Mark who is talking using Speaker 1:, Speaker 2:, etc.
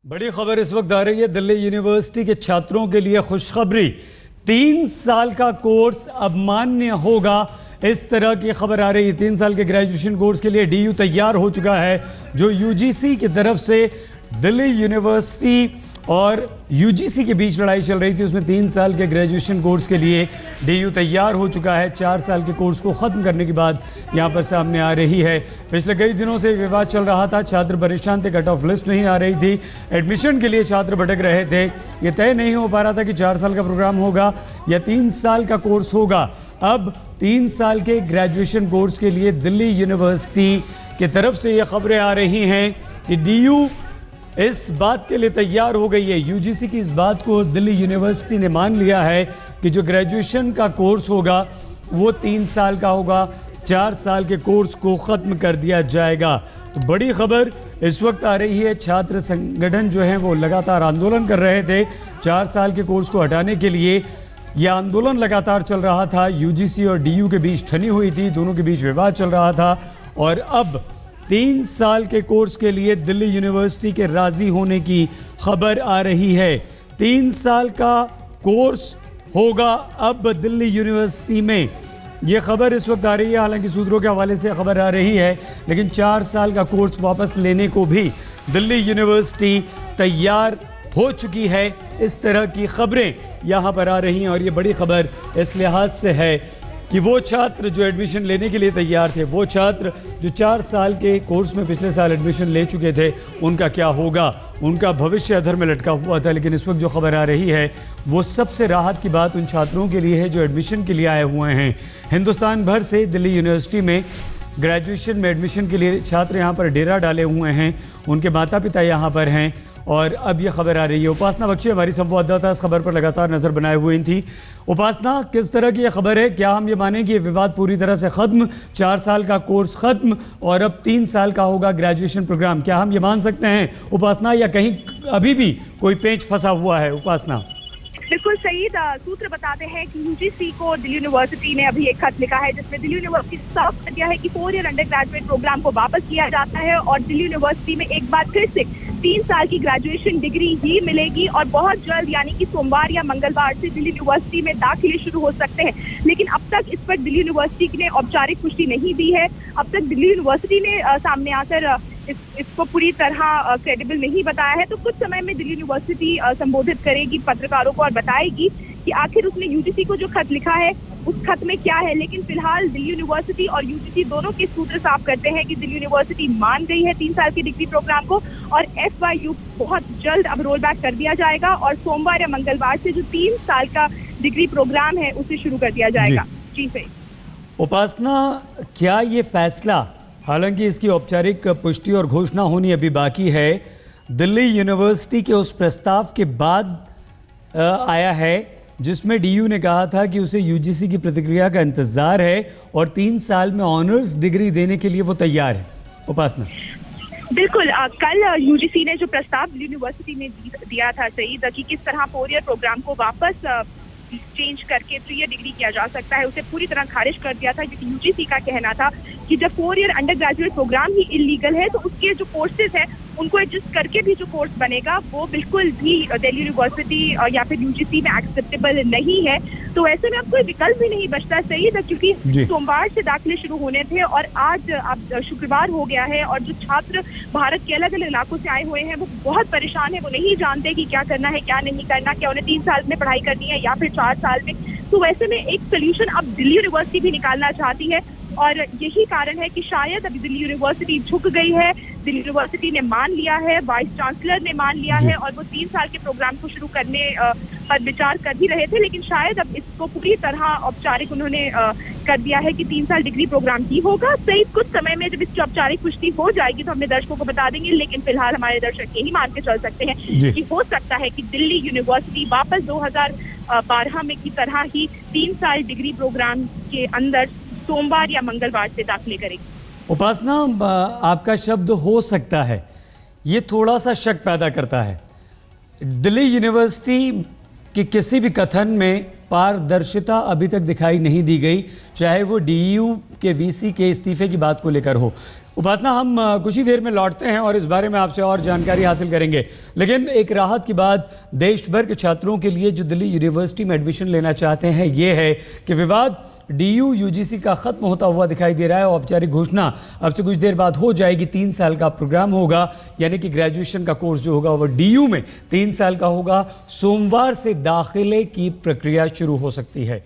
Speaker 1: बड़ी खबर इस वक्त आ रही है दिल्ली यूनिवर्सिटी के छात्रों के लिए खुशखबरी। 3 साल का कोर्स अब मान्य होगा, इस तरह की खबर आ रही है। 3 साल के ग्रेजुएशन कोर्स के लिए डीयू तैयार हो चुका है। जो यूजीसी की तरफ से दिल्ली यूनिवर्सिटी और यूजीसी के बीच लड़ाई चल रही थी, उसमें 3 साल के ग्रेजुएशन कोर्स के लिए डीयू तैयार हो चुका है। 4 साल के कोर्स को ख़त्म करने की बात यहाँ पर सामने आ रही है। पिछले कई दिनों से विवाद चल रहा था, छात्र परेशान थे, कट ऑफ लिस्ट नहीं आ रही थी, एडमिशन के लिए छात्र भटक रहे थे। ये तय नहीं हो पा रहा था कि 4 साल का प्रोग्राम होगा या 3 साल का कोर्स होगा। अब 3 साल के ग्रेजुएशन कोर्स के लिए दिल्ली यूनिवर्सिटी की तरफ से ये खबरें आ रही हैं कि डीयू इस बात के लिए तैयार हो गई है। यूजीसी की इस बात को दिल्ली यूनिवर्सिटी ने मान लिया है कि जो ग्रेजुएशन का कोर्स होगा वो 3 साल का होगा, 4 साल के कोर्स को ख़त्म कर दिया जाएगा। तो बड़ी खबर इस वक्त आ रही है। छात्र संगठन जो हैं वो लगातार आंदोलन कर रहे थे 4 साल के कोर्स को हटाने के लिए। यह आंदोलन लगातार चल रहा था, यूजीसी और डीयू के बीच ठनी हुई थी, दोनों के बीच विवाद चल रहा था। और अब 3 साल के कोर्स के लिए दिल्ली यूनिवर्सिटी के राजी होने की खबर आ रही है। 3 साल का कोर्स होगा अब दिल्ली यूनिवर्सिटी में, यह खबर इस वक्त आ रही है। हालांकि सूत्रों के हवाले से खबर आ रही है, लेकिन 4 साल का कोर्स वापस लेने को भी दिल्ली यूनिवर्सिटी तैयार हो चुकी है। इस तरह की खबरें यहाँ पर आ रही हैं। और ये बड़ी खबर इस लिहाज से है कि वो छात्र जो एडमिशन लेने के लिए तैयार थे, वो छात्र जो 4 साल के कोर्स में पिछले साल एडमिशन ले चुके थे, उनका क्या होगा? उनका भविष्य अधर में लटका हुआ था। लेकिन इस वक्त जो खबर आ रही है वो सबसे राहत की बात उन छात्रों के लिए है जो एडमिशन के लिए आए हुए हैं। हिंदुस्तान भर से दिल्ली यूनिवर्सिटी में ग्रेजुएशन में एडमिशन के लिए छात्र यहाँ पर डेरा डाले हुए हैं, उनके माता पिता यहाँ पर हैं। और अब यह खबर आ रही है। उपासना बख्शी हमारी संवाददाता इस खबर पर लगातार नजर बनाए हुए थी। उपासना, किस तरह की यह खबर है? क्या हम ये मानें कि ये विवाद पूरी तरह से खत्म, 4 साल का कोर्स खत्म और अब 3 साल का होगा ग्रेजुएशन प्रोग्राम? क्या हम ये मान सकते हैं उपासना, या कहीं अभी भी कोई पेंच फंसा हुआ है? उपासना,
Speaker 2: बिल्कुल सही। सूत्र बताते हैं कि यूजीसी को दिल्ली यूनिवर्सिटी ने अभी एक खत लिखा है जिसमें दिल्ली यूनिवर्सिटी साफ कर दिया है कि 4 ईयर अंडर ग्रेजुएट प्रोग्राम को वापस किया जाता है और दिल्ली यूनिवर्सिटी में एक बार फिर से 3 साल की ग्रेजुएशन डिग्री ही मिलेगी। और बहुत जल्द यानी कि सोमवार या मंगलवार से दिल्ली यूनिवर्सिटी में दाखिले शुरू हो सकते हैं। लेकिन अब तक इस पर दिल्ली यूनिवर्सिटी ने औपचारिक पुष्टि नहीं दी है। अब तक दिल्ली यूनिवर्सिटी ने सामने आकर इसको पूरी तरह क्रेडिबल नहीं बताया है। तो कुछ समय में दिल्ली यूनिवर्सिटी संबोधित करेगी पत्रकारों को और बताएगी कि आखिर उसने यूजीसी को जो खत लिखा है उस खत में क्या है। लेकिन फिलहाल दिल्ली यूनिवर्सिटी और यूजीसी दोनों के सूत्र साफ करते हैं कि दिल्ली यूनिवर्सिटी मान गई है 3 साल की डिग्री प्रोग्राम को और FYU बहुत जल्द अब रोल बैक कर दिया जाएगा और सोमवार या मंगलवार से जो 3 साल का डिग्री प्रोग्राम है उसे शुरू कर दिया जाएगा। जी सही।
Speaker 1: उपासना, क्या ये फैसला, हालांकि इसकी औपचारिक पुष्टि और घोषणा होनी अभी बाकी है, दिल्ली यूनिवर्सिटी के उस प्रस्ताव के बाद आया है जिसमें डीयू ने कहा था कि उसे यूजीसी की प्रतिक्रिया का इंतजार है और 3 साल में ऑनर्स डिग्री देने के लिए वो तैयार है? उपासना,
Speaker 2: बिल्कुल। कल यूजीसी ने जो प्रस्ताव यूनिवर्सिटी ने दिया था सईद कि किस तरह 4 ईयर प्रोग्राम को वापस चेंज करके 3 ईयर डिग्री किया जा सकता है, उसे पूरी तरह खारिज कर दिया था। क्योंकि यूजीसी का कहना था कि जब 4 ईयर अंडर ग्रेजुएट प्रोग्राम ही इलीगल है तो उसके जो कोर्सेज हैं उनको एडजस्ट करके भी जो कोर्स बनेगा वो बिल्कुल भी दिल्ली यूनिवर्सिटी या फिर यूजीसी में एक्सेप्टेबल नहीं है। तो ऐसे में अब कोई विकल्प भी नहीं बचता सही था, क्योंकि सोमवार से दाखिले शुरू होने थे और आज अब शुक्रवार हो गया है। और जो छात्र भारत के अलग अलग इलाकों से आए हुए हैं वो बहुत परेशान है, वो नहीं जानते कि क्या करना है क्या नहीं करना, क्या उन्हें 3 साल में पढ़ाई करनी है या फिर 4 साल में। तो वैसे में एक सोल्यूशन अब दिल्ली यूनिवर्सिटी भी निकालना चाहती है और यही कारण है कि शायद अभी दिल्ली यूनिवर्सिटी झुक गई है। दिल्ली यूनिवर्सिटी ने मान लिया है, वाइस चांसलर ने मान लिया है और वो 3 साल के प्रोग्राम को शुरू करने पर विचार कर भी रहे थे। लेकिन शायद अब इसको पूरी तरह औपचारिक उन्होंने कर दिया है कि 3 साल डिग्री प्रोग्राम ही होगा। सही कुछ समय में जब इसकी औपचारिक पुष्टि हो जाएगी तो हमने दर्शकों को बता देंगे। लेकिन फिलहाल हमारे दर्शक यही मान के चल सकते हैं कि हो सकता है कि दिल्ली यूनिवर्सिटी वापस 2012 में की तरह ही 3 साल डिग्री प्रोग्राम के अंदर सोमवार या मंगलवार से दाखिले करेगी।
Speaker 1: उपासना, आपका शब्द हो सकता है ये थोड़ा सा शक पैदा करता है। दिल्ली यूनिवर्सिटी के किसी भी कथन में पारदर्शिता अभी तक दिखाई नहीं दी गई, चाहे वो डीयू के वीसी के इस्तीफे की बात को लेकर हो। उपासना, हम कुछ ही देर में लौटते हैं और इस बारे में आपसे और जानकारी हासिल करेंगे, लेकिन एक राहत की बात देश भर के छात्रों के लिए जो दिल्ली यूनिवर्सिटी में एडमिशन लेना चाहते हैं ये है कि विवाद DU UGC का खत्म होता हुआ दिखाई दे रहा है। औपचारिक घोषणा अब से कुछ देर बाद हो जाएगी। 3 साल का प्रोग्राम होगा, यानी कि ग्रेजुएशन का कोर्स जो होगा वो DU में 3 साल का होगा। सोमवार से दाखिले की प्रक्रिया शुरू हो सकती है।